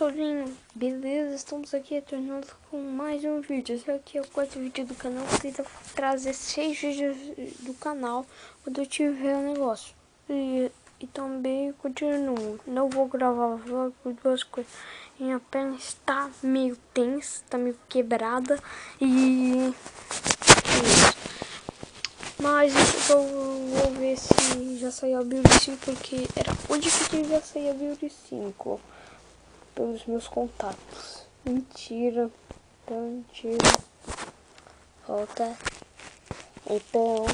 pessoalzinho, beleza? Estamos aqui retornando com mais um vídeo. Esse aqui é o quarto vídeo do canal. Eu tento trazer 6 vídeos do canal quando eu tiver um negócio. E também continuo. Não vou gravar vlog por duas coisas. Minha perna está meio tensa, está meio quebrada e mas eu vou ver se já saiu a Build 5, porque era hoje que já saía a Build 5 pelos meus contatos. Mentira, mentira. Volta. Então,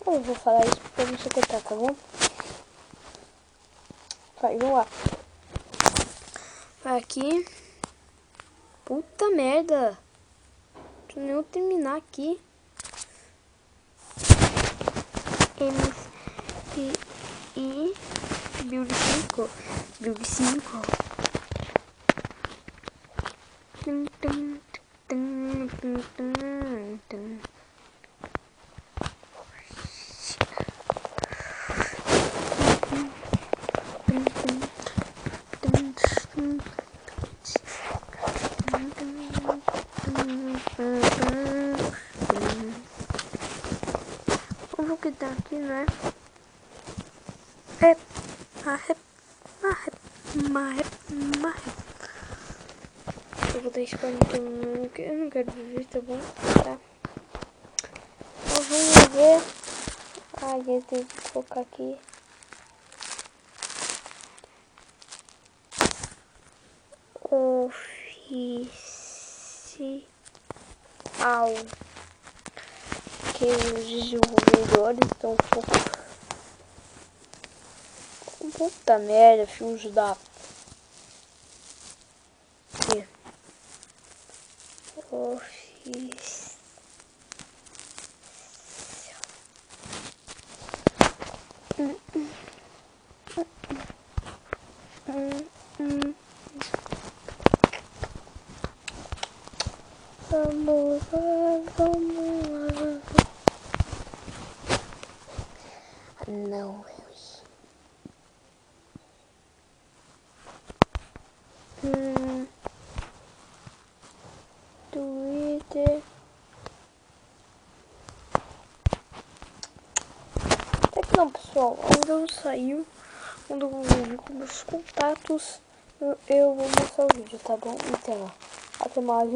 eu vou falar isso pra você contar, tá bom? Vai, vamos lá. Vai aqui. Puta merda. Deixa eu nem terminar aqui. Build 5. Build 5. Vamos quitar aqui, né? Eu vou deixar pra mim que eu não quero viver, tá bom? Tá. Então vamos ver. Ah, eu tenho que colocar aqui. Oficial. Que os desenvolvedores estão um pouco. Puta merda, filhos da. Aqui. Oficial. Vamos lá, vamos lá. Não, Twitter. Até que não, pessoal. Ainda não saiu. Quando eu vir com meus contatos, eu vou mostrar o vídeo, tá bom? Então, até mais.